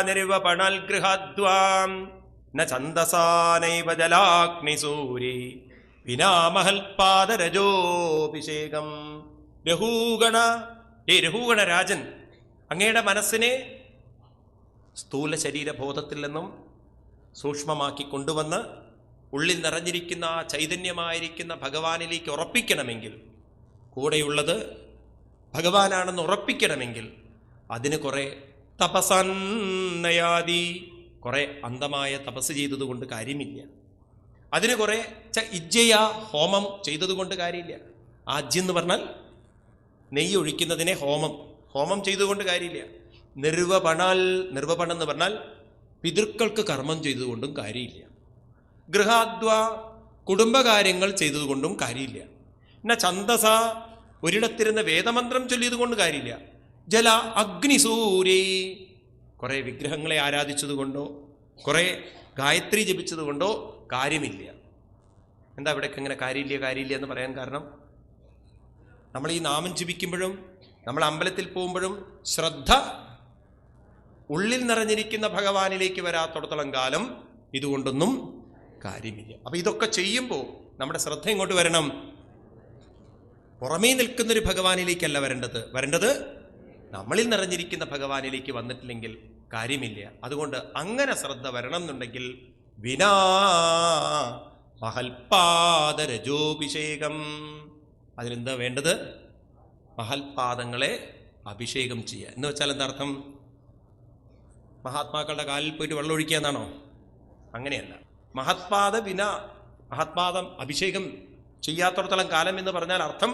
നിർവപണൽ ഗൃഹാദ്വാം ന ഛന്ദസാനൈവ ജലാഗ്നിസൂരി വിനാമഹൽപാദരജോഭിഷേകം. രഘൂഗണ, രഘൂഗണ രാജൻ, അങ്ങയുടെ മനസ്സിനെ സ്ഥൂല ശരീരബോധത്തിൽ നിന്നും സൂക്ഷ്മമാക്കി കൊണ്ടുവന്ന് ഉള്ളിൽ നിറഞ്ഞിരിക്കുന്ന ആ ചൈതന്യമായിരിക്കുന്ന ഭഗവാനിലേക്ക് ഉറപ്പിക്കണമെങ്കിൽ, കൂടെയുള്ളത് ഭഗവാനാണെന്ന് ഉറപ്പിക്കണമെങ്കിൽ അതിന് കുറെ തപസന്നയാദി, കുറെ അന്ധമായ തപസ് ചെയ്തതുകൊണ്ട് കാര്യമില്ല. അതിന് കുറെ ഇജ്ജയ ഹോമം ചെയ്തതുകൊണ്ട് കാര്യമില്ല. ആജ്യം എന്ന് പറഞ്ഞാൽ നെയ്യ് ഒഴിക്കുന്നതിനെ ഹോമം ചെയ്തുകൊണ്ട് കാര്യമില്ല. നിർവപണം എന്ന് പറഞ്ഞാൽ പിതൃക്കൾക്ക് കർമ്മം ചെയ്തുകൊണ്ടും കാര്യമില്ല. ഗൃഹാദ്വ, കുടുംബകാര്യങ്ങൾ ചെയ്തതുകൊണ്ടും കാര്യമില്ല. എന്ന ഛന്ദസ, ഒരിടത്തിരുന്ന് വേദമന്ത്രം ചൊല്ലിയതുകൊണ്ട് കാര്യമില്ല. ജല അഗ്നിസൂരി, കുറെ വിഗ്രഹങ്ങളെ ആരാധിച്ചതുകൊണ്ടോ കുറെ ഗായത്രി ജപിച്ചതുകൊണ്ടോ കാര്യമില്ല. എന്താ ഇവിടേക്ക് ഇങ്ങനെ കാര്യമില്ല എന്ന് പറയാൻ കാരണം, നമ്മൾ ഈ നാമം ജപിക്കുമ്പോഴും നമ്മൾ അമ്പലത്തിൽ പോകുമ്പോഴും ശ്രദ്ധ ഉള്ളിൽ നിറഞ്ഞിരിക്കുന്ന ഭഗവാനിലേക്ക് വരാത്തോടത്തോളം കാലം ഇതുകൊണ്ടൊന്നും കാര്യമില്ല. അപ്പൊ ഇതൊക്കെ ചെയ്യുമ്പോൾ നമ്മുടെ ശ്രദ്ധ ഇങ്ങോട്ട് വരണം, പുറമേ നിൽക്കുന്നൊരു ഭഗവാനിലേക്കല്ല വരേണ്ടത് നമ്മളിൽ നിറഞ്ഞിരിക്കുന്ന ഭഗവാനിലേക്ക് വന്നിട്ടില്ലെങ്കിൽ കാര്യമില്ല. അതുകൊണ്ട് അങ്ങനെ ശ്രദ്ധ വരണം എന്നുണ്ടെങ്കിൽ വിനാ മഹൽപാദരജോഭിഷേകം, അതിനെന്താ വേണ്ടത്? മഹൽപാദങ്ങളെ അഭിഷേകം ചെയ്യുക എന്ന് വെച്ചാൽ എന്താ അർത്ഥം? മഹാത്മാക്കളുടെ കാലിൽ പോയിട്ട് വെള്ളം ഒഴിക്കുക എന്നാണോ? അങ്ങനെയല്ല. മഹത്പാദം അഭിഷേകം ചെയ്യാത്തോടത്തോളം കാലം എന്ന് പറഞ്ഞാൽ അർത്ഥം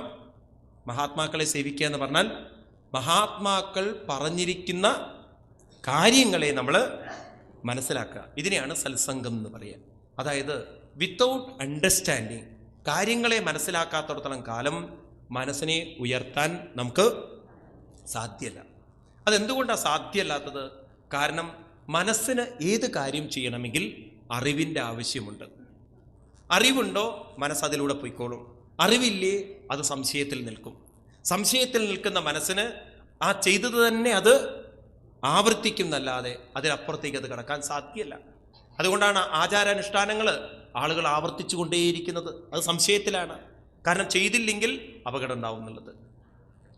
മഹാത്മാക്കളെ സേവിക്കുക എന്ന് പറഞ്ഞാൽ മഹാത്മാക്കൾ പറഞ്ഞിരിക്കുന്ന കാര്യങ്ങളെ നമ്മൾ മനസ്സിലാക്കുക. ഇതിനെയാണ് സത്സംഗം എന്ന് പറയുക. അതായത് വിത്തൗട്ട് അണ്ടർസ്റ്റാൻഡിങ്, കാര്യങ്ങളെ മനസ്സിലാക്കാത്തോടത്തോളം കാലം മനസ്സിനെ ഉയർത്താൻ നമുക്ക് സാധ്യമല്ല. അതെന്തുകൊണ്ടാണ് സാധ്യമല്ലാത്തത്? കാരണം മനസ്സിന് ഏത് കാര്യം ചെയ്യണമെങ്കിൽ അറിവിൻ്റെ ആവശ്യമുണ്ട്. അറിവുണ്ടോ മനസ്സതിലൂടെ പോയിക്കോളും. അറിവില്ലേ അത് സംശയത്തിൽ നിൽക്കും. സംശയത്തിൽ നിൽക്കുന്ന മനസ്സിന് ആ ചെയ്തത് തന്നെ അത് ആവർത്തിക്കുന്നല്ലാതെ അതിനപ്പുറത്തേക്ക് അത് കടക്കാൻ സാധ്യമല്ല. അതുകൊണ്ടാണ് ആചാരാനുഷ്ഠാനങ്ങൾ ആളുകൾ ആവർത്തിച്ചു കൊണ്ടേയിരിക്കുന്നത്. അത് സംശയത്തിലാണ്. കാരണം ചെയ്തില്ലെങ്കിൽ അപകടം ഉണ്ടാവും എന്നുള്ളത്.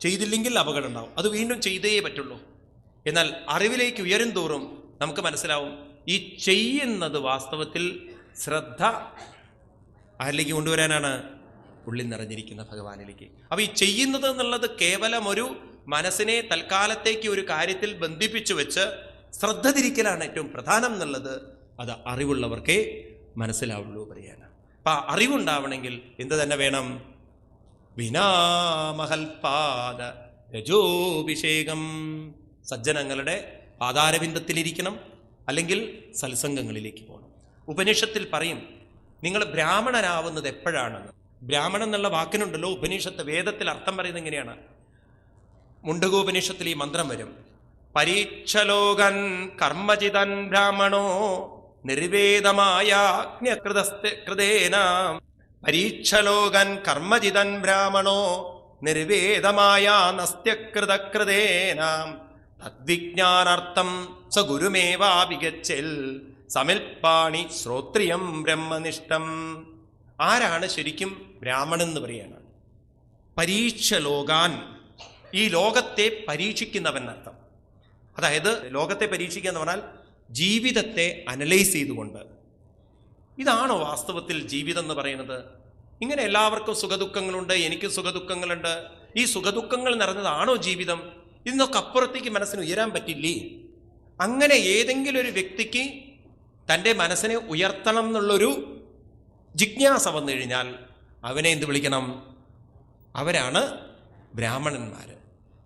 ചെയ്തില്ലെങ്കിൽ അപകടം ഉണ്ടാവും, അത് വീണ്ടും ചെയ്തേ പറ്റുള്ളൂ. എന്നാൽ അറിവിലേക്ക് ഉയരും തോറും നമുക്ക് മനസ്സിലാവും ഈ ചെയ്യുന്നത് വാസ്തവത്തിൽ ശ്രദ്ധ ആരിലേക്ക് കൊണ്ടുവരാനാണ്? ഉള്ളിൽ നിറഞ്ഞിരിക്കുന്ന ഭഗവാനിലേക്ക്. അപ്പൊ ഈ ചെയ്യുന്നത് എന്നുള്ളത് കേവലം ഒരു മനസ്സിനെ തൽക്കാലത്തേക്ക് ഒരു കാര്യത്തിൽ ബന്ധിപ്പിച്ചു വെച്ച് ശ്രദ്ധ തിരിക്കലാണ് ഏറ്റവും പ്രധാനം എന്നുള്ളത് അത് അറിവുള്ളവർക്കേ മനസ്സിലാവുള്ളൂ പറയാനാണ്. അപ്പൊ അറിവുണ്ടാവണമെങ്കിൽ എന്ത് തന്നെ വേണം? വിനാമഹൽപാദ രജോഭിഷേകം. സജ്ജനങ്ങളുടെ പാതാരവിന്ദത്തിലിരിക്കണം, അല്ലെങ്കിൽ സത്സംഗങ്ങളിലേക്ക് പോകണം. ഉപനിഷത്തിൽ പറയും നിങ്ങൾ ബ്രാഹ്മണനാവുന്നത് എപ്പോഴാണെന്ന്. ബ്രാഹ്മണൻ എന്നുള്ള വാക്കിനുണ്ടല്ലോ ഉപനിഷത്ത്, വേദത്തിൽ അർത്ഥം പറയുന്നത് എങ്ങനെയാണ്? മുണ്ടകോപനിഷത്തിൽ ഈ മന്ത്രം വരും: പരീക്ഷലോകൻ കർമ്മചിതൻ ബ്രാഹ്മണോ നിർവേദമായ കൃതേന. പരീക്ഷലോകൻ കർമ്മചിതൻ ബ്രാഹ്മണോ നിർവേദമായ നസ്ത്യകൃതകൃതേന. തദ്വിജ്ഞാനാർത്ഥം സ ഗുരുമേവാഭിഗച്ഛൽ സമിൽപ്പാണി ശ്രോത്രിയം ബ്രഹ്മനിഷ്ഠം. ആരാണ് ശരിക്കും ബ്രാഹ്മണൻ എന്ന് പറയാണ്? പരീക്ഷ ലോകാൻ, ഈ ലോകത്തെ പരീക്ഷിക്കുന്നവൻ അർത്ഥം. അതായത് ലോകത്തെ പരീക്ഷിക്കുക എന്ന് പറഞ്ഞാൽ ജീവിതത്തെ അനലൈസ് ചെയ്തുകൊണ്ട്, ഇതാണോ വാസ്തവത്തിൽ ജീവിതം എന്ന് പറയുന്നത്? ഇങ്ങനെ എല്ലാവർക്കും സുഖദുഃഖങ്ങളുണ്ട്, എനിക്ക് സുഖദുഃഖങ്ങളുണ്ട്, ഈ സുഖദുഃഖങ്ങൾ നിറഞ്ഞതാണോ ജീവിതം? ഇതിനൊക്കെ അപ്പുറത്തേക്ക് മനസ്സിന് ഉയരാൻ പറ്റില്ലേ? അങ്ങനെ ഏതെങ്കിലും ഒരു വ്യക്തിക്ക് തൻ്റെ മനസ്സിനെ ഉയർത്തണം എന്നുള്ളൊരു ജിജ്ഞാസ വന്നു കഴിഞ്ഞാൽ അവനെ എന്ത് വിളിക്കണം? അവരാണ് ബ്രാഹ്മണന്മാർ.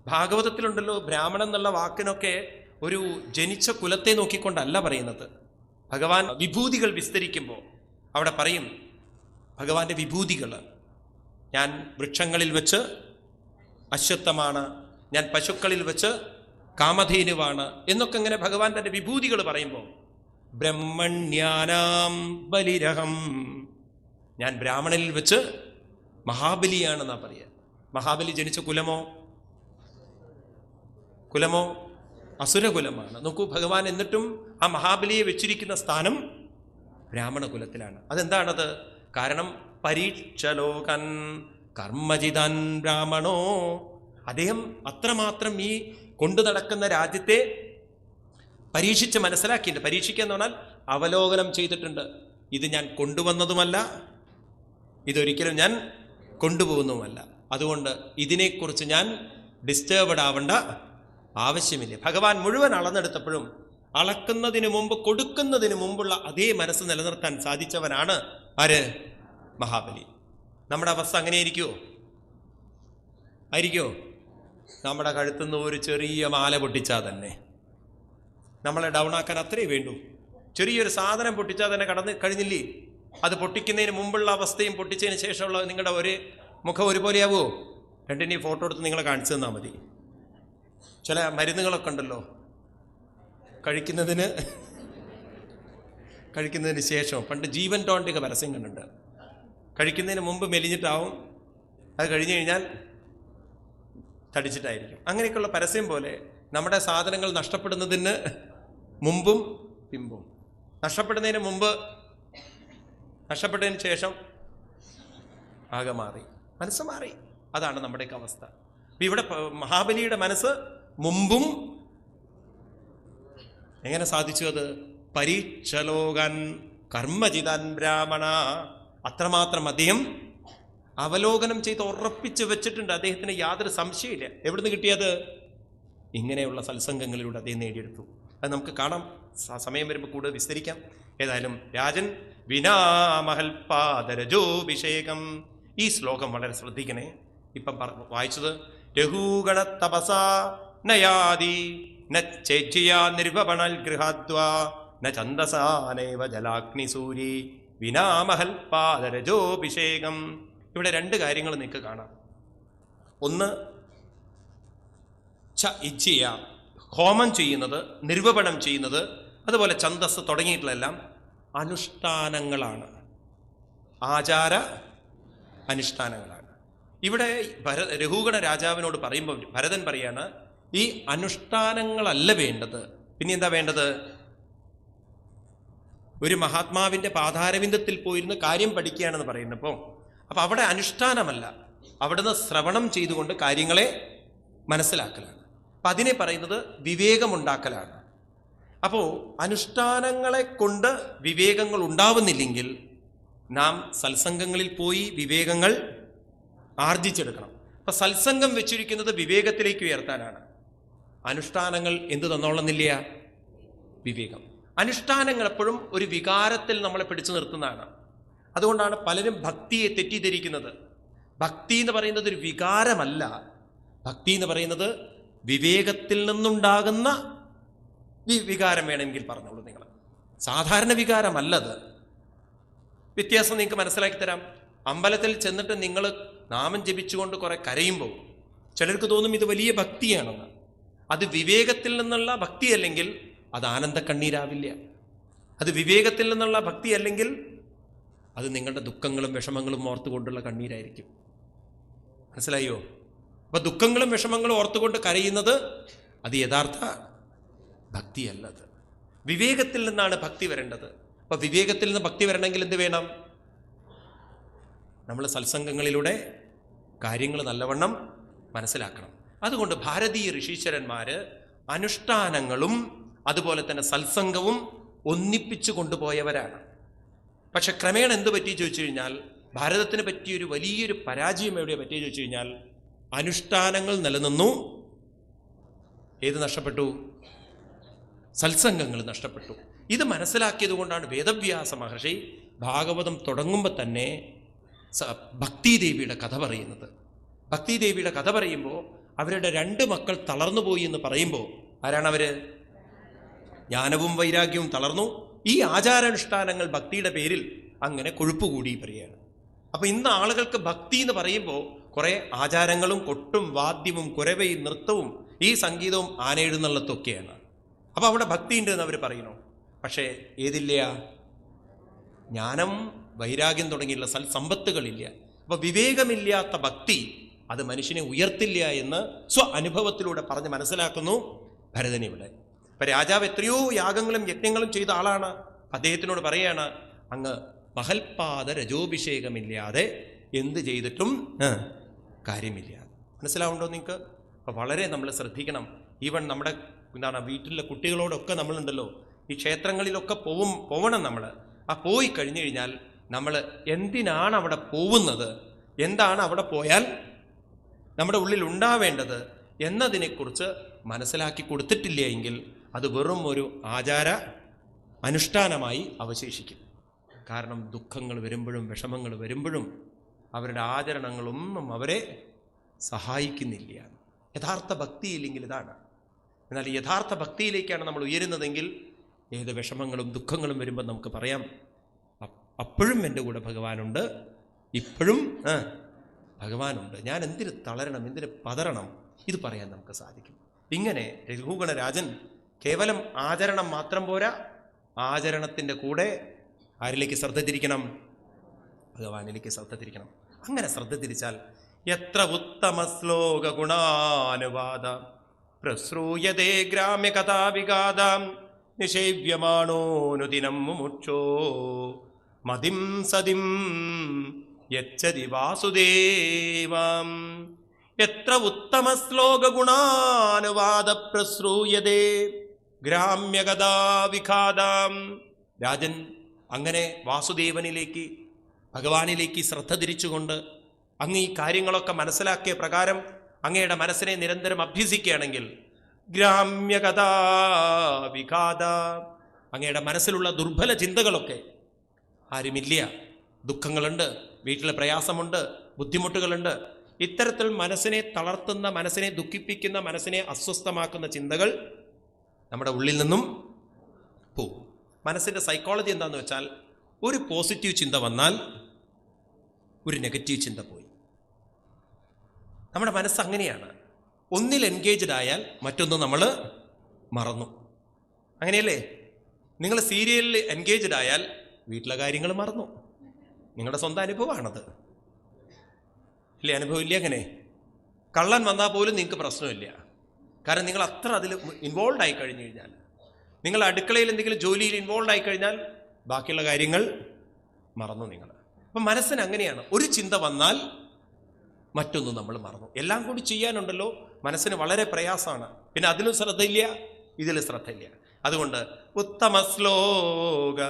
ഭാഗവതത്തിലുണ്ടല്ലോ, ബ്രാഹ്മണൻ എന്നുള്ള വാക്കിനൊക്കെ ഒരു ജനിച്ച കുലത്തെ നോക്കിക്കൊണ്ടല്ല പറയുന്നത്. ഭഗവാൻ വിഭൂതികൾ വിസ്തരിക്കുമ്പോൾ അവിടെ പറയും ഭഗവാന്റെ വിഭൂതികൾ. ഞാൻ വൃക്ഷങ്ങളിൽ വെച്ച് അശ്വത്ഥമാണ്, ഞാൻ പശുക്കളിൽ വെച്ച് കാമധേനുവാണ് എന്നൊക്കെ ഇങ്ങനെ ഭഗവാൻ തൻ്റെ വിഭൂതികൾ പറയുമ്പോൾ ബ്രഹ്മണ്യാനാം ബലിരഹം, ഞാൻ ബ്രാഹ്മണനിൽ വെച്ച് മഹാബലിയാണെന്നാ പറയുക. മഹാബലി ജനിച്ച കുലമോ അസുരകുലമാണ്. നോക്കൂ, ഭഗവാൻ എന്നിട്ടും ആ മഹാബലിയെ വെച്ചിരിക്കുന്ന സ്ഥാനം ബ്രാഹ്മണ കുലത്തിലാണ്. അതെന്താണത്? കാരണം പരീക്ഷലോകൻ കർമ്മജിതാൻ ബ്രാഹ്മണോ. അദ്ദേഹം അത്രമാത്രം ഈ കൊണ്ടു നടക്കുന്ന രാജ്യത്തെ പരീക്ഷിച്ച് മനസ്സിലാക്കിയിട്ടുണ്ട്. പരീക്ഷിക്കുക എന്ന് പറഞ്ഞാൽ അവലോകനം ചെയ്തിട്ടുണ്ട്. ഇത് ഞാൻ കൊണ്ടുവന്നതുമല്ല, ഇതൊരിക്കലും ഞാൻ കൊണ്ടുപോകുന്നതുമല്ല. അതുകൊണ്ട് ഇതിനെക്കുറിച്ച് ഞാൻ ഡിസ്റ്റർബ്ഡ് ആവേണ്ട ആവശ്യമില്ല. ഭഗവാൻ മുഴുവൻ അളന്നെടുത്തപ്പോഴും അളക്കുന്നതിന് മുമ്പ് കൊടുക്കുന്നതിന് മുമ്പുള്ള അതേ മനസ്സ് നിലനിർത്താൻ സാധിച്ചവനാണ് ആര്? മഹാബലി. നമ്മുടെ അവസ്ഥ അങ്ങനെ ആയിരിക്കുമോ? നമ്മുടെ കഴുത്തുനിന്ന് ഒരു ചെറിയ മാല പൊട്ടിച്ചാൽ തന്നെ നമ്മളെ ഡൗൺ ആക്കാൻ അത്രേ വേണ്ടൂ. ചെറിയൊരു സാധനം പൊട്ടിച്ചാൽ തന്നെ കഴിഞ്ഞില്ലേ? അത് പൊട്ടിക്കുന്നതിന് മുമ്പുള്ള അവസ്ഥയും പൊട്ടിച്ചതിന് ശേഷമുള്ള നിങ്ങളുടെ ഒരു മുഖം ഒരുപോലെയാവുമോ? രണ്ടിൻ്റെയും ഫോട്ടോ എടുത്ത് നിങ്ങളെ കാണിച്ചു തന്നാൽ മതി. ചില മരുന്നുകളൊക്കെ ഉണ്ടല്ലോ, കഴിക്കുന്നതിന് ശേഷം. പണ്ട് ജീവൻ ടോണിൻ്റെയൊക്കെ പരസ്യം കണ്ടിട്ടുണ്ട്. കഴിക്കുന്നതിന് മുമ്പ് മെലിഞ്ഞിട്ടാവും, അത് കഴിഞ്ഞ് കഴിഞ്ഞാൽ തടിച്ചിട്ടായിരിക്കും. അങ്ങനെയൊക്കെയുള്ള പരസ്യം പോലെ നമ്മുടെ സാധനങ്ങൾ നഷ്ടപ്പെടുന്നതിന് മുമ്പും പിമ്പും. നഷ്ടപ്പെടുന്നതിന് മുമ്പ്, നഷ്ടപ്പെട്ടതിന് ശേഷം ആകെ മാറി, മനസ്സ് മാറി. അതാണ് നമ്മുടെയൊക്കെ അവസ്ഥ. ഇവിടെ മഹാബലിയുടെ മനസ്സ് മുമ്പും എങ്ങനെ സാധിച്ചു? അത് പരീക്ഷലോകൻ കർമ്മജിതാൻ ബ്രാഹ്മണ. അത്രമാത്രം അദ്ദേഹം അവലോകനം ചെയ്ത് ഉറപ്പിച്ച് വെച്ചിട്ടുണ്ട്. അദ്ദേഹത്തിന് യാതൊരു സംശയമില്ല. എവിടുന്ന് കിട്ടിയത്? ഇങ്ങനെയുള്ള സത്സംഗങ്ങളിലൂടെ അദ്ദേഹം നേടിയെടുത്തു. അത് നമുക്ക് കാണാം. സമയം വരുമ്പോൾ കൂടുതൽ വിസ്തരിക്കാം. ഏതായാലും രാജൻ വിനാമഹൽപാദരജോഭിഷേകം. ഈ ശ്ലോകം വളരെ ശ്രദ്ധിക്കണേ. ഇപ്പം വായിച്ചത് രഘൂഗണ തപസ നയാദി നേജ്യാ നിർവപണൽ ഗൃഹാദ്വാ ന ഛന്ദസാനൈവ ജലാഗ്നി സൂരി വിനാമഹൽപാദരജോഭിഷേകം. ഇവിടെ രണ്ട് കാര്യങ്ങൾ നിങ്ങൾക്ക് കാണാം. ഒന്ന്, ഇച്ഛയ ഹോമം ചെയ്യുന്നത്, നിർവപണം ചെയ്യുന്നത്, അതുപോലെ ഛന്ദസ് തുടങ്ങിയിട്ടുള്ളതെല്ലാം അനുഷ്ഠാനങ്ങളാണ്, ആചാര അനുഷ്ഠാനങ്ങളാണ്. ഇവിടെ രഘുഗണ രാജാവിനോട് പറയുമ്പോൾ ഭരതൻ പറയാണ്, ഈ അനുഷ്ഠാനങ്ങളല്ല വേണ്ടത്. പിന്നെ എന്താ വേണ്ടത്? ഒരു മഹാത്മാവിൻ്റെ പാതാരവിന്ദത്തിൽ പോയിരുന്ന് കാര്യം പഠിക്കുകയാണെന്ന് പറയുന്നപ്പോൾ അപ്പം അവിടെ അനുഷ്ഠാനമല്ല, അവിടുന്ന് ശ്രവണം ചെയ്തുകൊണ്ട് കാര്യങ്ങളെ മനസ്സിലാക്കലാണ്. അപ്പം അതിനെ പറയുന്നത് വിവേകമുണ്ടാക്കലാണ്. അപ്പോൾ അനുഷ്ഠാനങ്ങളെ കൊണ്ട് വിവേകങ്ങൾ ഉണ്ടാവുന്നില്ലെങ്കിൽ നാം സത്സംഗങ്ങളിൽ പോയി വിവേകങ്ങൾ ആർജിച്ചെടുക്കണം. അപ്പം സത്സംഗം വെച്ചിരിക്കുന്നത് വിവേകത്തിലേക്ക് ഉയർത്താനാണ്. അനുഷ്ഠാനങ്ങൾ എന്ത് തന്നോളുന്നില്ല? വിവേകം. അനുഷ്ഠാനങ്ങൾ എപ്പോഴും ഒരു വികാരത്തിൽ നമ്മളെ പിടിച്ചു നിർത്തുന്നതാണ്. അതുകൊണ്ടാണ് പലരും ഭക്തിയെ തെറ്റിദ്ധരിക്കുന്നത്. ഭക്തി എന്ന് പറയുന്നത് ഒരു വികാരമല്ല. ഭക്തി എന്ന് പറയുന്നത് വിവേകത്തിൽ നിന്നുണ്ടാകുന്ന വികാരം. വേണമെങ്കിൽ പറഞ്ഞോളൂ നിങ്ങൾ, സാധാരണ വികാരമല്ലത്. വ്യത്യാസം നിങ്ങൾക്ക് മനസ്സിലാക്കി തരാം. അമ്പലത്തിൽ ചെന്നിട്ട് നിങ്ങൾ നാമം ജപിച്ചുകൊണ്ട് കുറെ കരയുമ്പോൾ ചിലർക്ക് തോന്നും ഇത് വലിയ ഭക്തിയാണെന്ന്. അത് വിവേകത്തിൽ നിന്നുള്ള ഭക്തി അല്ലെങ്കിൽ അത് ആനന്ദ കണ്ണീരാവില്ല. അത് വിവേകത്തിൽ നിന്നുള്ള ഭക്തി അല്ലെങ്കിൽ അത് നിങ്ങളുടെ ദുഃഖങ്ങളും വിഷമങ്ങളും ഓർത്തുകൊണ്ടുള്ള കണ്ണീരായിരിക്കും. മനസ്സിലായോ? അപ്പൊ ദുഃഖങ്ങളും വിഷമങ്ങളും ഓർത്തുകൊണ്ട് കരയുന്നത് അത് യഥാർത്ഥ ഭക്തിയല്ലത്. വിവേകത്തിൽ നിന്നാണ് ഭക്തി വരേണ്ടത്. അപ്പൊ വിവേകത്തിൽ നിന്ന് ഭക്തി വരണമെങ്കിൽ എന്ത് വേണം? നമ്മൾ സത്സംഗങ്ങളിലൂടെ കാര്യങ്ങൾ നല്ലവണ്ണം മനസ്സിലാക്കണം. അതുകൊണ്ട് ഭാരതീയ ഋഷീശ്വരന്മാര് അനുഷ്ഠാനങ്ങളും അതുപോലെ തന്നെ സത്സംഗവും ഒന്നിപ്പിച്ചു കൊണ്ടുപോയവരാണ്. പക്ഷെ ക്രമേണ എന്ത് പറ്റി ചോദിച്ചു കഴിഞ്ഞാൽ, ഭാരതത്തിന് പറ്റിയൊരു വലിയൊരു പരാജയം എവിടെയാണ് പറ്റിയെന്ന് ചോദിച്ചു കഴിഞ്ഞാൽ, അനുഷ്ഠാനങ്ങൾ നിലനിന്നു, ഏത് നഷ്ടപ്പെട്ടു? സത്സംഗങ്ങൾ നഷ്ടപ്പെട്ടു. ഇത് മനസ്സിലാക്കിയത് കൊണ്ടാണ് വേദവ്യാസ മഹർഷി ഭാഗവതം തുടങ്ങുമ്പോൾ തന്നെ ഭക്തിദേവിയുടെ കഥ പറയുന്നത്. ഭക്തിദേവിയുടെ കഥ പറയുമ്പോൾ അവരുടെ 2 മക്കൾ തളർന്നുപോയി എന്ന് പറയുമ്പോൾ ആരാണവര്? ജ്ഞാനവും വൈരാഗ്യവും തളർന്നു. ഈ ആചാരാനുഷ്ഠാനങ്ങൾ ഭക്തിയുടെ പേരിൽ അങ്ങനെ കൊഴുപ്പുകൂടി പറയുകയാണ്. അപ്പൊ ഇന്ന് ആളുകൾക്ക് ഭക്തി എന്ന് പറയുമ്പോൾ കുറെ ആചാരങ്ങളും കൊട്ടും വാദ്യവും കുരവയും നൃത്തവും ഈ സംഗീതവും ആനയെഴുന്നള്ളത്തൊക്കെയാണ്. അപ്പൊ അവിടെ ഭക്തി ഉണ്ട് എന്ന് അവർ പറയുന്നു. പക്ഷേ ഏതില്ല? ജ്ഞാനം വൈരാഗ്യം തുടങ്ങിയുള്ള സമ്പത്തുകളില്ല. അപ്പൊ വിവേകമില്ലാത്ത ഭക്തി അത് മനുഷ്യനെ ഉയർത്തില്ല എന്ന് അനുഭവത്തിലൂടെ പറഞ്ഞ് മനസ്സിലാക്കുന്നു ഭരതനിവിടെ. ഇപ്പം രാജാവ് എത്രയോ യാഗങ്ങളും യജ്ഞങ്ങളും ചെയ്ത ആളാണ്. അദ്ദേഹത്തിനോട് പറയാണ്, അങ്ങ് മഹൽപാദ രജോഭിഷേകമില്ലാതെ എന്ത് ചെയ്തിട്ടും കാര്യമില്ല. മനസ്സിലാവുണ്ടോ നിങ്ങൾക്ക്? അപ്പോൾ വളരെ നമ്മൾ ശ്രദ്ധിക്കണം. ഈവൻ നമ്മുടെ വീട്ടിലെ കുട്ടികളോടൊക്കെ നമ്മളുണ്ടല്ലോ, ഈ ക്ഷേത്രങ്ങളിലൊക്കെ പോവണം നമ്മൾ. ആ പോയി കഴിഞ്ഞു കഴിഞ്ഞാൽ നമ്മൾ എന്തിനാണ് അവിടെ പോകുന്നത്, എന്താണ് അവിടെ പോയാൽ നമ്മുടെ ഉള്ളിൽ ഉണ്ടാവേണ്ടത് എന്നതിനെക്കുറിച്ച് മനസ്സിലാക്കി കൊടുത്തിട്ടില്ല എങ്കിൽ അത് വെറും ഒരു ആചാര അനുഷ്ഠാനമായി അവശേഷിക്കും. കാരണം ദുഃഖങ്ങൾ വരുമ്പോഴും വിഷമങ്ങൾ വരുമ്പോഴും അവരുടെ ആചരണങ്ങളൊന്നും അവരെ സഹായിക്കുന്നില്ല. യഥാർത്ഥ ഭക്തിയില്ലെങ്കിൽ ഇതാണ്. എന്നാൽ യഥാർത്ഥ ഭക്തിയിലേക്കാണ് നമ്മൾ ഉയരുന്നതെങ്കിൽ ഏത് വിഷമങ്ങളും ദുഃഖങ്ങളും വരുമ്പോൾ നമുക്ക് പറയാം, അപ്പോഴും എൻ്റെ കൂടെ ഭഗവാനുണ്ട്, ഇപ്പോഴും ഭഗവാനുണ്ട്, ഞാൻ എന്തിന് തളരണം, എന്തിന് പതറണം, ഇത് പറയാൻ നമുക്ക് സാധിക്കും. ഇങ്ങനെ രഘുഗണരാജൻ കേവലം ആചരണം മാത്രം പോരാ, ആചരണത്തിൻ്റെ കൂടെ ആരിലേക്ക് ശ്രദ്ധ തിരിക്കണം? ഭഗവാനിലേക്ക് ശ്രദ്ധ തിരിക്കണം. അങ്ങനെ ശ്രദ്ധ തിരിച്ചാൽ എത്ര ഉത്തമ ശ്ലോക ഗുണാനുവാദ പ്രശ്രൂയതേ ഗ്രാമ്യ കഥാവിഗാദാം നിഷേവ്യമാണോനുദിനം മുമുക്ഷോ മതിം സതിം യച്ഛതി വാസുദേവാം. എത്ര ഉത്തമ ശ്ലോക ഗുണാനുവാദ പ്രശ്രൂയതേ ഗ്രാമ്യകഥാവിഖാദാം. രാജൻ അങ്ങനെ വാസുദേവനിലേക്ക്, ഭഗവാനിലേക്ക് ശ്രദ്ധ തിരിച്ചുകൊണ്ട് അങ്ങ് ഈ കാര്യങ്ങളൊക്കെ മനസ്സിലാക്കിയ പ്രകാരം അങ്ങയുടെ മനസ്സിനെ നിരന്തരം അഭ്യസിക്കുകയാണെങ്കിൽ ഗ്രാമ്യകഥാവിഖാദ, അങ്ങയുടെ മനസ്സിലുള്ള ദുർബല ചിന്തകളൊക്കെ ആരുമില്ല. ദുഃഖങ്ങളുണ്ട്, വീട്ടിലെ പ്രയാസമുണ്ട്, ബുദ്ധിമുട്ടുകളുണ്ട്. ഇത്തരത്തിൽ മനസ്സിനെ തളർത്തുന്ന, മനസ്സിനെ ദുഃഖിപ്പിക്കുന്ന, മനസ്സിനെ അസ്വസ്ഥമാക്കുന്ന ചിന്തകൾ നമ്മുടെ ഉള്ളിൽ നിന്നും പോകും. മനസ്സിൻ്റെ സൈക്കോളജി എന്താണെന്ന് വെച്ചാൽ, ഒരു പോസിറ്റീവ് ചിന്ത വന്നാൽ ഒരു നെഗറ്റീവ് ചിന്ത പോയി. നമ്മുടെ മനസ്സ് അങ്ങനെയാണ്. ഒന്നിൽ എൻഗേജ്ഡ് ആയാൽ മറ്റൊന്ന് നമ്മൾ മറന്നു. അങ്ങനെയല്ലേ? നിങ്ങൾ സീരിയലിൽ എൻഗേജ്ഡ് ആയാൽ വീട്ടിലെ കാര്യങ്ങൾ മറന്നു. നിങ്ങളുടെ സ്വന്തം അനുഭവമാണത്, ഇല്ലേ? അനുഭവം ഇല്ല? അങ്ങനെ കള്ളൻ വന്നാൽ പോലും നിങ്ങൾക്ക് പ്രശ്നമില്ല. കാരണം നിങ്ങൾ അത്ര അതിൽ ഇൻവോൾവ് ആയി കഴിഞ്ഞു കഴിഞ്ഞാൽ, നിങ്ങൾ അടുക്കളയിൽ എന്തെങ്കിലും ജോലിയിൽ ഇൻവോൾവ് ആയി കഴിഞ്ഞാൽ ബാക്കിയുള്ള കാര്യങ്ങൾ മറന്നു നിങ്ങൾ. അപ്പം മനസ്സിന് അങ്ങനെയാണ്. ഒരു ചിന്ത വന്നാൽ മറ്റൊന്നും നമ്മൾ മറന്നു. എല്ലാം കൂടി ചെയ്യാനുണ്ടല്ലോ, മനസ്സിന് വളരെ പ്രയാസമാണ്. പിന്നെ അതിലും ശ്രദ്ധയില്ല, ഇതിലും ശ്രദ്ധയില്ല. അതുകൊണ്ട് ഉത്തമ ശ്ലോക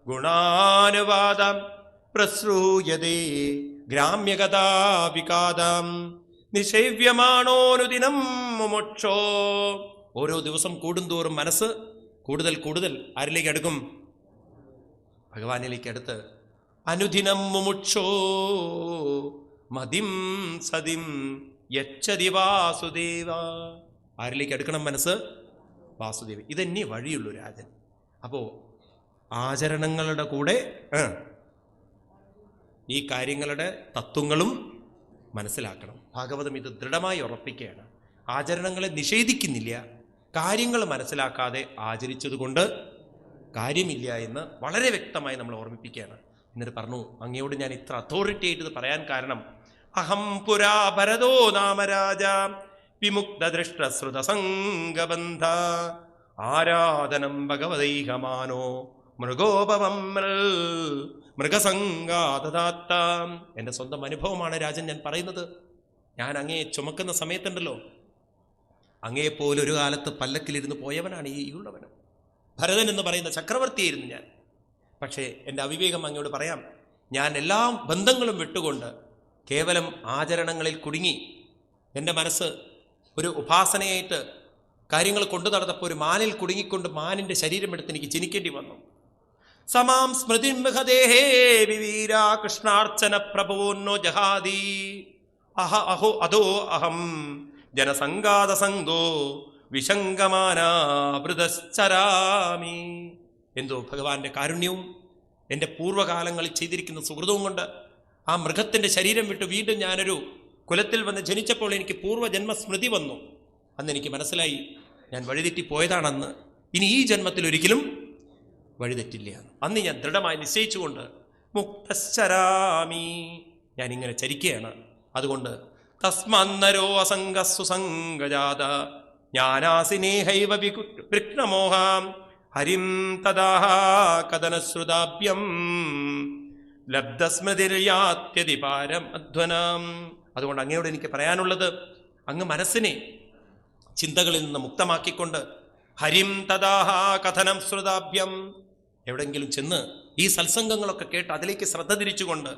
ഗുണാനുവാദം പ്രശ്രൂയതേ ഗ്രാമ്യകഥാവിഖാദം നിഷേവ്യമാണോനുദിനം മുമുക്ഷോ. ഓരോ ദിവസം കൂടുന്തോറും മനസ്സ് കൂടുതൽ കൂടുതൽ ആരിലേക്ക് അടുക്കും? ഭഗവാനിലേക്ക് അടുത്ത്. അനുദിനം മുമുക്ഷോ മതിം സതിം യച്ഛതി വാസുദേവ. ആരിലേക്ക് അടുക്കണം മനസ്സ്? വാസുദേവൻ. ഇതന്നെ വഴിയുള്ളൂ രാജൻ. അപ്പോൾ ആചരണങ്ങളുടെ കൂടെ ഈ കാര്യങ്ങളുടെ തത്വങ്ങളും മനസ്സിലാക്കണം. ഭാഗവതം ഇത് ദൃഢമായി ഉറപ്പിക്കുകയാണ്. ആചരണങ്ങളെ നിഷേധിക്കുന്നില്ല, കാര്യങ്ങൾ മനസ്സിലാക്കാതെ ആചരിച്ചതുകൊണ്ട് കാര്യമില്ല എന്ന് വളരെ വ്യക്തമായി നമ്മൾ ഓർമ്മിപ്പിക്കുകയാണ്. എന്നിട്ട് പറഞ്ഞു, അങ്ങയോട് ഞാൻ ഇത്ര അതോറിറ്റി ആയിട്ട് ഇത് പറയാൻ കാരണം, അഹം പുരാ ഭരതോ നാമരാജ വിമുക്ത ദൃഷ്ടശ്രുത സംഗബന്ധ ആരാധനം ഭഗവദൈഹമാനോ മൃഗോപവം മൃഗസംഗാദാത്ത. എൻ്റെ സ്വന്തം അനുഭവമാണ് രാജൻ ഞാൻ പറയുന്നത്. ഞാൻ അങ്ങയെ ചുമക്കുന്ന സമയത്തുണ്ടല്ലോ, അങ്ങയെപ്പോലൊരു കാലത്ത് പല്ലക്കിലിരുന്ന് പോയവനാണ് ഈ ഉള്ളവനും. ഭരതൻ എന്ന് പറയുന്ന ചക്രവർത്തിയായിരുന്നു ഞാൻ. പക്ഷേ എൻ്റെ അവിവേകം അങ്ങയോട് പറയാം, ഞാൻ എല്ലാ ബന്ധങ്ങളും വിട്ടുകൊണ്ട് കേവലം ആചരണങ്ങളിൽ കുടുങ്ങി എൻ്റെ മനസ്സ് ഒരു ഉപാസനയായിട്ട് കാര്യങ്ങൾ കൊണ്ടു നടന്നപ്പോൾ ഒരു മാനിൽ കുടുങ്ങിക്കൊണ്ട് മാനിൻ്റെ ശരീരമെടുത്ത് എനിക്ക് ജനിക്കേണ്ടി വന്നു. സമാം സ്മൃതിർമൃഹദേഹേ വിവീര കൃഷ്ണാർച്ചന പ്രഭവോന്നോ ജഹാദി അഹോ അതോ അഹം ജനസംഗാതസംഗോ വിശങ്കമാനാവൃതശ്ചരാമി. എന്തോ ഭഗവാന്റെ കാരുണ്യവും എൻ്റെ പൂർവ്വകാലങ്ങളിൽ ചെയ്തിരിക്കുന്ന സുഹൃതവും കൊണ്ട് ആ മൃഗത്തിൻ്റെ ശരീരം വിട്ട് വീണ്ടും ഞാനൊരു കുലത്തിൽ വന്ന് ജനിച്ചപ്പോൾ എനിക്ക് പൂർവ്വജന്മസ്മൃതി വന്നു. അന്ന് എനിക്ക് മനസ്സിലായി ഞാൻ വഴിതെറ്റിപ്പോയതാണെന്ന്. ഇനി ഈ ജന്മത്തിൽ ഒരിക്കലും വഴിതെറ്റില്ല. അന്ന് ഞാൻ ദൃഢമായി നിശ്ചയിച്ചുകൊണ്ട് മുക്തശ്ചരാമി, ഞാനിങ്ങനെ ചരിക്കുകയാണ്. അതുകൊണ്ട് തസ്മന്നരോ അസംഗസുസംഗജാത ജ്ഞാനാസിനേഹൈവ വിഘ്നമോഹാം ഹരിം തദാഹ കഥനശ്രുതാഭ്യം ലബ്ധസ്മൃതിർയാത്യതി പാരമധ്വനം. അതുകൊണ്ട് അങ്ങയോട് എനിക്ക് പറയാനുള്ളത്, അങ്ങ് മനസ്സിനെ ചിന്തകളിൽ നിന്ന് മുക്തമാക്കിക്കൊണ്ട് ഹരിം തദാഹ കഥനം ശ്രുതാഭ്യം, എവിടെങ്കിലും ചെന്ന് ഈ സത്സംഗങ്ങളൊക്കെ കേട്ട് അതിലേക്ക് ശ്രദ്ധ തിരിച്ചുകൊണ്ട്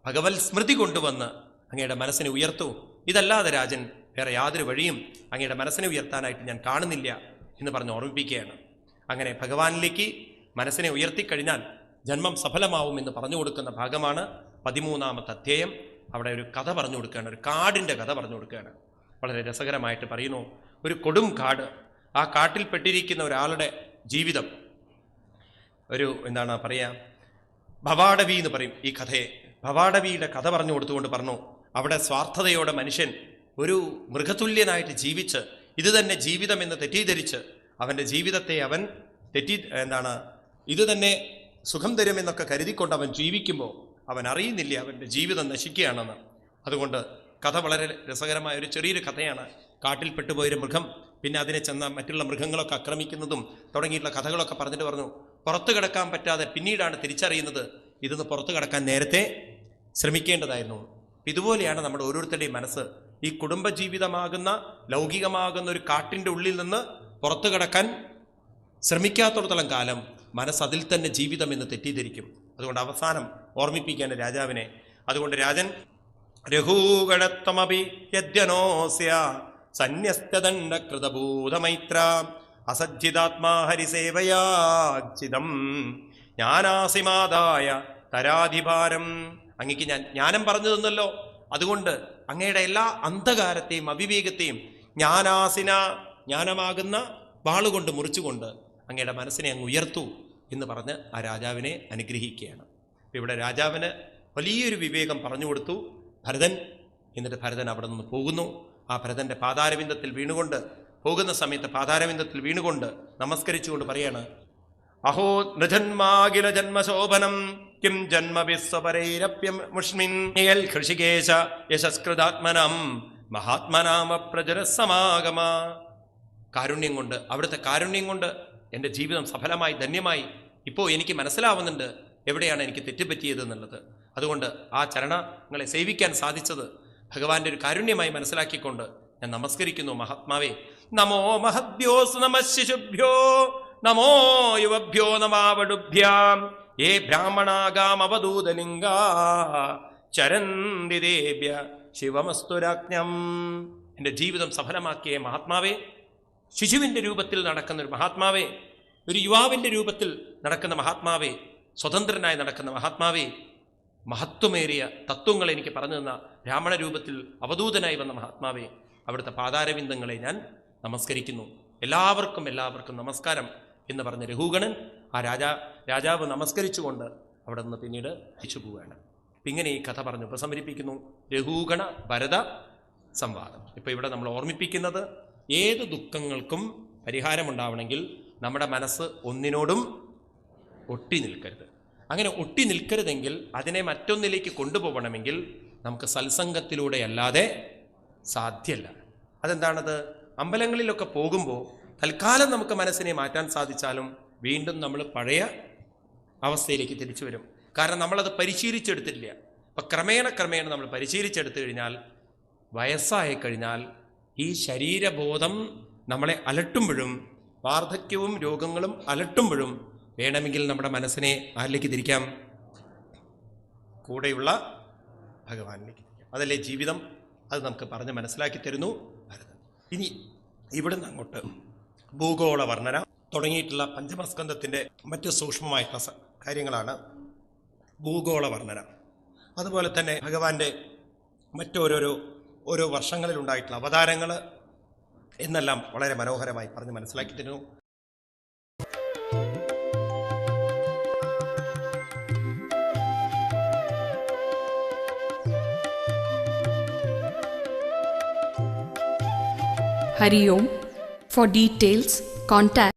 ഭഗവത് സ്മൃതി കൊണ്ടുവന്ന് അങ്ങയുടെ മനസ്സിനെ ഉയർത്തൂ. ഇതല്ലാതെ രാജൻ വേറെ യാതൊരു വഴിയും അങ്ങയുടെ മനസ്സിനെ ഉയർത്താനായിട്ട് ഞാൻ കാണുന്നില്ല എന്ന് പറഞ്ഞ് ഓർമ്മിപ്പിക്കുകയാണ്. അങ്ങനെ ഭഗവാനിലേക്ക് മനസ്സിനെ ഉയർത്തിക്കഴിഞ്ഞാൽ ജന്മം സഫലമാവുമെന്ന് പറഞ്ഞു കൊടുക്കുന്ന ഭാഗമാണ് 13-ാമത്തെ അധ്യായം. അവിടെ ഒരു കഥ പറഞ്ഞു കൊടുക്കുകയാണ്, ഒരു കാടിൻ്റെ കഥ പറഞ്ഞു കൊടുക്കുകയാണ്. വളരെ രസകരമായിട്ട് പറയുന്നു. ഒരു കൊടും കാട്, ആ കാട്ടിൽ പെട്ടിരിക്കുന്ന ഒരാളുടെ ജീവിതം ഒരു എന്താണ് പറയുക, ഭവാടവി എന്ന് പറയും ഈ കഥയെ. ഭവാടവിയുടെ കഥ പറഞ്ഞു കൊടുത്തുകൊണ്ട് പറഞ്ഞു, അവിടെ സ്വാർത്ഥതയോടെ മനുഷ്യൻ ഒരു മൃഗതുല്യനായിട്ട് ജീവിച്ച് ഇത് തന്നെ ജീവിതം എന്ന് തെറ്റിദ്ധരിച്ച് അവൻ്റെ ജീവിതത്തെ അവൻ ഇത് തന്നെ സുഖം തരുമെന്നൊക്കെ കരുതിക്കൊണ്ട് അവൻ ജീവിക്കുമ്പോൾ അവൻ അറിയുന്നില്ല അവൻ്റെ ജീവിതം നശിക്കുകയാണെന്ന്. അതുകൊണ്ട് കഥ വളരെ രസകരമായ ഒരു ചെറിയൊരു കഥയാണ്. കാട്ടിൽ പെട്ടുപോയൊരു മൃഗം, പിന്നെ അതിനെ ചെന്ന മറ്റുള്ള മൃഗങ്ങളൊക്കെ ആക്രമിക്കുന്നതും തുടങ്ങിയിട്ടുള്ള കഥകളൊക്കെ പറഞ്ഞിട്ട് പറഞ്ഞു, പുറത്തു കിടക്കാൻ പറ്റാതെ പിന്നീടാണ് തിരിച്ചറിയുന്നത് ഇതൊന്ന് പുറത്തു കിടക്കാൻ നേരത്തെ ശ്രമിക്കേണ്ടതായിരുന്നു. ഇതുപോലെയാണ് നമ്മുടെ ഓരോരുത്തരുടെയും മനസ്സ്. ഈ കുടുംബജീവിതമാകുന്ന ലൗകികമാകുന്ന ഒരു കാട്ടിൻ്റെ ഉള്ളിൽ നിന്ന് പുറത്തു കിടക്കാൻ ശ്രമിക്കാത്തിടത്തോളം കാലം മനസ്സ് അതിൽ തന്നെ ജീവിതം എന്ന് തെറ്റിദ്ധരിക്കും. അതുകൊണ്ട് അവസാനം ഓർമ്മിപ്പിക്കുകയാണ് രാജാവിനെ. അതുകൊണ്ട് രാജൻ രഘൂഗണത്വമപി യദ്യനോസ്യ സന്യസ്തദണ്ഡകൃതഭൂതമൈത്ര അസജ്ജിതാത്മാ ഹരിസേവയാജിതം ജ്ഞാനാസിമാദായ തരാധിഭാരം. അങ്ങക്ക് ഞാൻ ജ്ഞാനം പറഞ്ഞു തന്നല്ലോ, അതുകൊണ്ട് അങ്ങയുടെ എല്ലാ അന്ധകാരത്തെയും അവിവേകത്തെയും ജ്ഞാനമാകുന്ന വാളുകൊണ്ട് മുറിച്ചുകൊണ്ട് അങ്ങയുടെ മനസ്സിനെ അങ്ങ് ഉയർത്തൂ എന്ന് പറഞ്ഞ് ആ രാജാവിനെ അനുഗ്രഹിക്കുകയാണ്. ഇവിടെ രാജാവിന് വലിയൊരു വിവേകം പറഞ്ഞു കൊടുത്തു ഭരതൻ. എന്നിട്ട് ഭരതൻ അവിടെ നിന്ന് പോകുന്നു. ആ ഭരതൻ്റെ പാതാരവിന്ദത്തിൽ വീണുകൊണ്ട് പോകുന്ന സമയത്ത് പാതാരവിന്ദത്തിൽ വീണുകൊണ്ട് നമസ്കരിച്ചുകൊണ്ട് പറയാണ്, അഹോ നൃജന്മാകില ജന്മശോഭനം കിം ജന്മവിസ്വപരൈരപ്യമുഷ്മിൻ ഋഷികേശ യശസ്കൃതാത്മനം മഹാത്മനാമ പ്രജരസമാഗമ. കാരുണ്യം കൊണ്ട്, അവിടുത്തെ കാരുണ്യം കൊണ്ട് എൻ്റെ ജീവിതം സഫലമായി ധന്യമായി. ഇപ്പോൾ എനിക്ക് മനസ്സിലാവുന്നുണ്ട് എവിടെയാണ് എനിക്ക് തെറ്റുപറ്റിയത് എന്നുള്ളത്. അതുകൊണ്ട് ആ ചരണങ്ങളെ സേവിക്കാൻ സാധിച്ചത് ഭഗവാന്റെ ഒരു കാരുണ്യമായി മനസ്സിലാക്കിക്കൊണ്ട് ഞാൻ നമസ്കരിക്കുന്നു മഹാത്മാവേ. നമോ മഹദ്ഭ്യോസ് നമ ശിശുഭ്യോ നമോ യുവഭ്യോ നമാവടുഭ്യാം യേ ബ്രാഹ്മണാഗാമവധൂതലിംഗാ ചരന്തി ദേവ്യ ശിവമസ്തുരാജ്ഞം. എൻ്റെ ജീവിതം സഫലമാക്കിയ മഹാത്മാവേ, ശിശുവിൻ്റെ രൂപത്തിൽ നടക്കുന്ന ഒരു മഹാത്മാവേ, ഒരു യുവാവിൻ്റെ രൂപത്തിൽ നടക്കുന്ന മഹാത്മാവേ, സ്വതന്ത്രനായി നടക്കുന്ന മഹാത്മാവേ, മഹത്വമേറിയ തത്വങ്ങൾ എനിക്ക് പറഞ്ഞു തന്ന ബ്രാഹ്മണ രൂപത്തിൽ അവധൂതനായി വന്ന മഹാത്മാവേ, അവിടുത്തെ പാതാരവിന്ദങ്ങളെ ഞാൻ നമസ്കരിക്കുന്നു. എല്ലാവർക്കും നമസ്കാരം എന്ന് പറഞ്ഞ രഘുഗണൻ ആ രാജാവ് നമസ്കരിച്ചുകൊണ്ട് അവിടെ നിന്ന് പിന്നീട് തിരിച്ചു പോവുകയാണ്. ഇങ്ങനെ ഈ കഥ പറഞ്ഞ് ഉപസമരിപ്പിക്കുന്നു രഘുഗണ ഭരത സംവാദം. ഇപ്പോൾ ഇവിടെ നമ്മൾ ഓർമ്മിപ്പിക്കുന്നത്, ഏത് ദുഃഖങ്ങൾക്കും പരിഹാരമുണ്ടാവണമെങ്കിൽ നമ്മുടെ മനസ്സ് ഒന്നിനോടും ഒട്ടി നിൽക്കരുത്. അങ്ങനെ ഒട്ടി നിൽക്കരുതെങ്കിൽ അതിനെ മറ്റൊന്നിലേക്ക് കൊണ്ടുപോകണമെങ്കിൽ നമുക്ക് സത്സംഗത്തിലൂടെ അല്ലാതെ സാധ്യമല്ല. അതെന്താണത്? അമ്പലങ്ങളിലൊക്കെ പോകുമ്പോൾ തൽക്കാലം നമുക്ക് മനസ്സിനെ മാറ്റാൻ സാധിച്ചാലും വീണ്ടും നമ്മൾ പഴയ അവസ്ഥയിലേക്ക് തിരിച്ചു വരും. കാരണം നമ്മളത് പരിശീലിച്ചെടുത്തില്ല. അപ്പം ക്രമേണ നമ്മൾ പരിശീലിച്ചെടുത്തു കഴിഞ്ഞാൽ, വയസ്സായി കഴിഞ്ഞാൽ ഈ ശരീരബോധം നമ്മളെ അലട്ടുമ്പോഴും വാർദ്ധക്യവും രോഗങ്ങളും അലട്ടുമ്പോഴും വേണമെങ്കിൽ നമ്മുടെ മനസ്സിനെ ആരിലേക്ക് തിരിക്കാം? കൂടെയുള്ള ഭഗവാനിലേക്ക് തിരിക്കാം. അതല്ലേ ജീവിതം. അത് നമുക്ക് പറഞ്ഞ് മനസ്സിലാക്കി തരുന്നു ഭരതൻ. ഇനി ഇവിടുന്ന് അങ്ങോട്ട് ഭൂഗോള വർണ്ണന തുടങ്ങിയിട്ടുള്ള പഞ്ചമസ്കന്ധത്തിൻ്റെ മറ്റ് സൂക്ഷ്മമായിട്ടുള്ള കാര്യങ്ങളാണ് ഭൂഗോള വർണ്ണന. അതുപോലെ തന്നെ ഭഗവാന്റെ ഓരോ വർഷങ്ങളിലുണ്ടായിട്ടുള്ള അവതാരങ്ങൾ എന്നെല്ലാം വളരെ മനോഹരമായി പറഞ്ഞ് മനസ്സിലാക്കി തരുന്നു. Hari Om. For details, contact